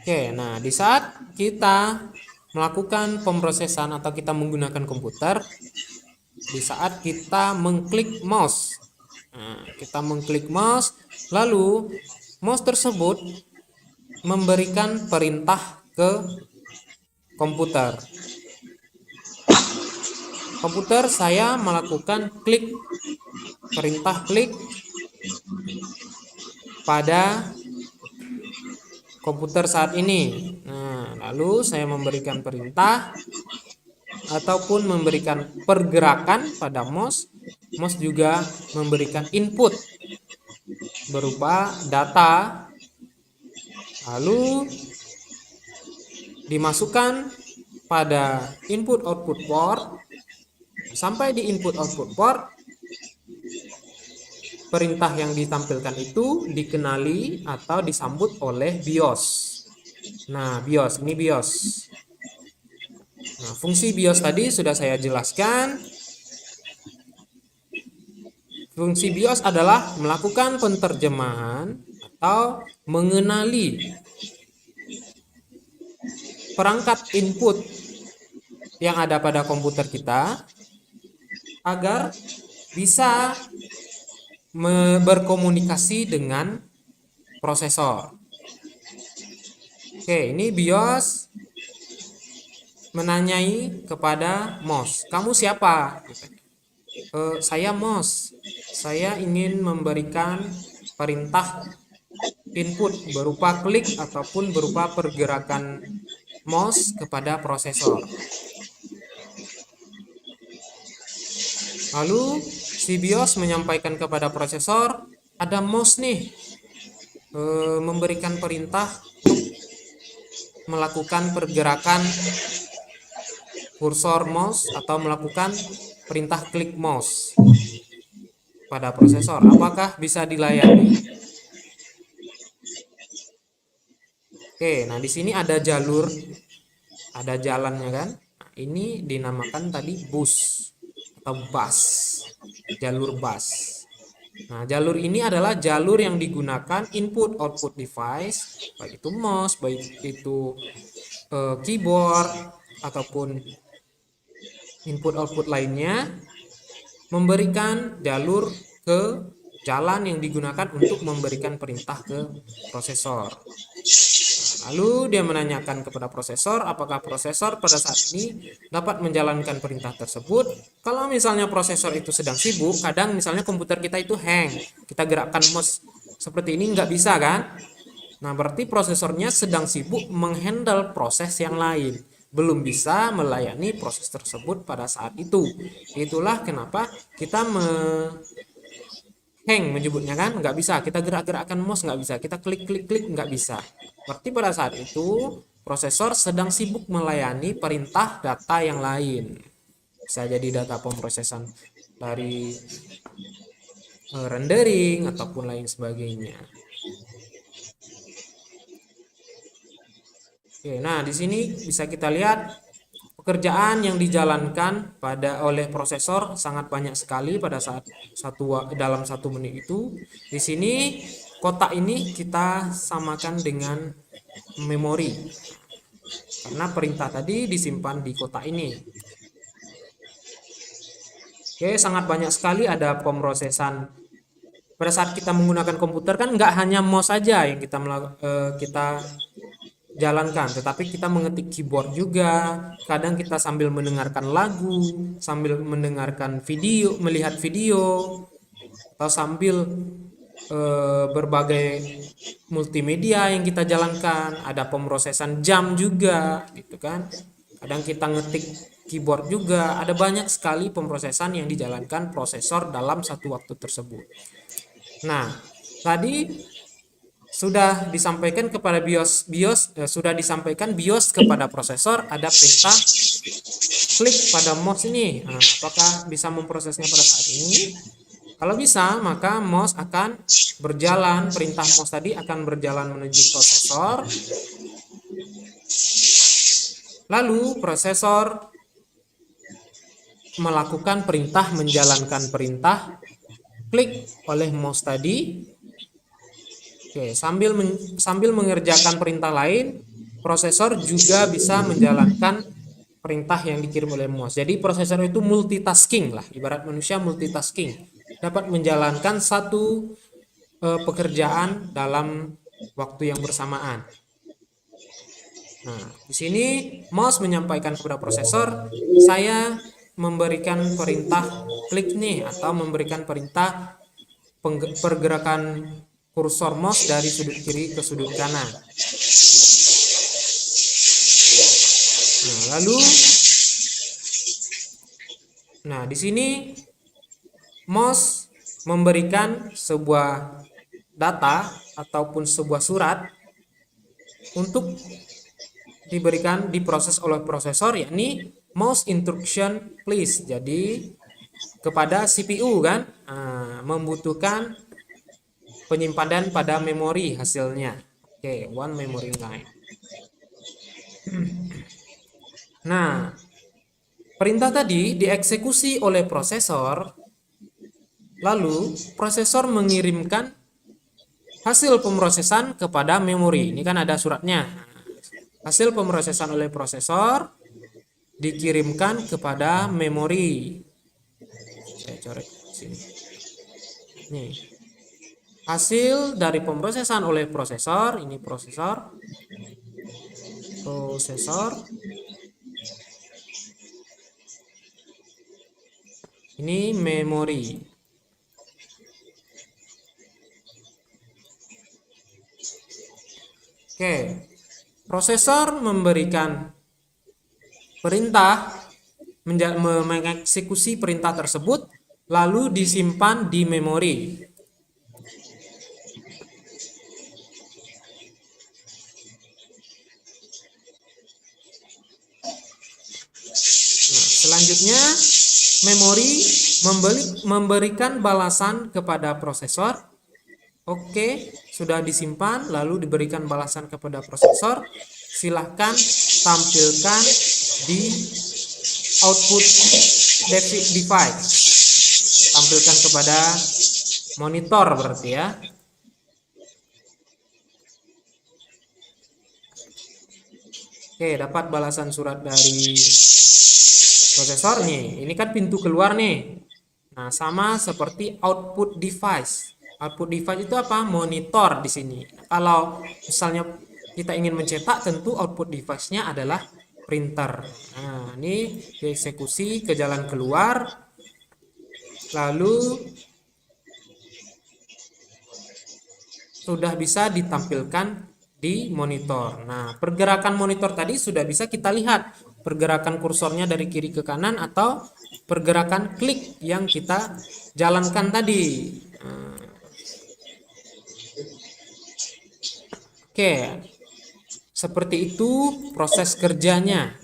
Oke, nah di saat kita melakukan pemrosesan atau kita menggunakan komputer, di saat kita mengklik mouse. Nah, kita mengklik mouse, lalu mouse tersebut memberikan perintah ke komputer. Komputer saya melakukan perintah klik pada komputer saat ini. Nah, lalu saya memberikan perintah ataupun memberikan pergerakan pada mouse. Mouse juga memberikan input berupa data, lalu dimasukkan pada input output port. Sampai di input output port, perintah yang ditampilkan itu dikenali atau disambut oleh BIOS. Nah, BIOS ini BIOS. Nah, fungsi BIOS tadi sudah saya jelaskan. Fungsi BIOS adalah melakukan penerjemahan atau mengenali perangkat input yang ada pada komputer kita agar bisa berkomunikasi dengan prosesor. Oke, ini BIOS menanyai kepada mouse, kamu siapa? Saya mouse, saya ingin memberikan perintah input berupa klik ataupun berupa pergerakan mouse kepada prosesor. Lalu si BIOS menyampaikan kepada prosesor, ada mouse nih, memberikan perintah untuk melakukan pergerakan kursor mouse atau melakukan perintah klik mouse pada prosesor. Apakah bisa dilayani? Oke, nah di sini ada jalur, ada jalannya kan? Nah, ini dinamakan tadi bus atau bus, jalur bus. Nah, jalur ini adalah jalur yang digunakan input output device, baik itu mouse, baik itu keyboard ataupun input output lainnya, memberikan jalur ke jalan yang digunakan untuk memberikan perintah ke prosesor. Lalu dia menanyakan kepada prosesor apakah prosesor pada saat ini dapat menjalankan perintah tersebut. Kalau misalnya prosesor itu sedang sibuk, kadang misalnya komputer kita itu hang, kita gerakkan mouse seperti ini nggak bisa kan? Nah, berarti prosesornya sedang sibuk menghandle proses yang lain, belum bisa melayani proses tersebut pada saat itu. Itulah kenapa kita hang menyebutnya kan, nggak bisa kita gerak-gerakkan mouse, nggak bisa kita klik-klik-klik, nggak bisa. Berarti pada saat itu prosesor sedang sibuk melayani perintah data yang lain, bisa jadi data pemrosesan dari rendering ataupun lain sebagainya. Oke, nah di sini bisa kita lihat pekerjaan yang dijalankan oleh prosesor sangat banyak sekali pada saat dalam 1 menit itu. Di sini kotak ini kita samakan dengan memori, karena perintah tadi disimpan di kotak ini. Oke, sangat banyak sekali ada pemrosesan. Pada saat kita menggunakan komputer kan nggak hanya mouse saja yang kita jalankan, tetapi kita mengetik keyboard juga. Kadang kita sambil mendengarkan lagu, sambil mendengarkan video, melihat video, atau sambil berbagai multimedia yang kita jalankan. Ada pemrosesan jam juga gitu kan, kadang kita ngetik keyboard juga. Ada banyak sekali pemrosesan yang dijalankan prosesor dalam satu waktu tersebut. Nah, tadi sudah disampaikan kepada BIOS, sudah disampaikan BIOS kepada prosesor, ada perintah klik pada mouse ini. Nah, apakah bisa memprosesnya pada saat ini? Kalau bisa, maka mouse akan berjalan, perintah mouse tadi akan berjalan menuju prosesor. Lalu prosesor melakukan perintah, menjalankan perintah klik oleh mouse tadi. Oke, sambil mengerjakan perintah lain, prosesor juga bisa menjalankan perintah yang dikirim oleh mouse. Jadi prosesor itu multitasking lah, ibarat manusia multitasking, dapat menjalankan satu pekerjaan dalam waktu yang bersamaan. Nah, di sini mouse menyampaikan kepada prosesor, saya memberikan perintah klik nih, atau memberikan perintah pergerakan kursor mouse dari sudut kiri ke sudut kanan. Nah, di sini mouse memberikan sebuah data ataupun sebuah surat untuk diberikan diproses oleh prosesor, yakni mouse instruction please. Jadi kepada CPU kan, membutuhkan penyimpanan pada memori hasilnya. Oke, one memory line. Nah, perintah tadi dieksekusi oleh prosesor, lalu prosesor mengirimkan hasil pemrosesan kepada memori. Ini kan ada suratnya. Hasil pemrosesan oleh prosesor dikirimkan kepada memori. Saya coret sini. Nih. Hasil dari pemrosesan oleh prosesor, ini prosesor. Ini memori. Oke. Prosesor memberikan perintah, mengeksekusi perintah tersebut, lalu disimpan di memori. Nah, selanjutnya memori memberikan balasan kepada prosesor. Oke, sudah disimpan, lalu diberikan balasan kepada prosesor. Silahkan tampilkan di output device. Tampilkan kepada monitor berarti ya. Oke, dapat balasan surat dari prosesor nih. Ini kan pintu keluar nih. Nah, sama seperti output device. Output device itu apa? Monitor di sini. Kalau misalnya kita ingin mencetak, tentu output device-nya adalah printer. Nah, ini dieksekusi ke jalan keluar, lalu sudah bisa ditampilkan di monitor. Nah, pergerakan monitor tadi sudah bisa kita lihat. Pergerakan kursornya dari kiri ke kanan atau pergerakan klik yang kita jalankan tadi. Oke, seperti itu proses kerjanya.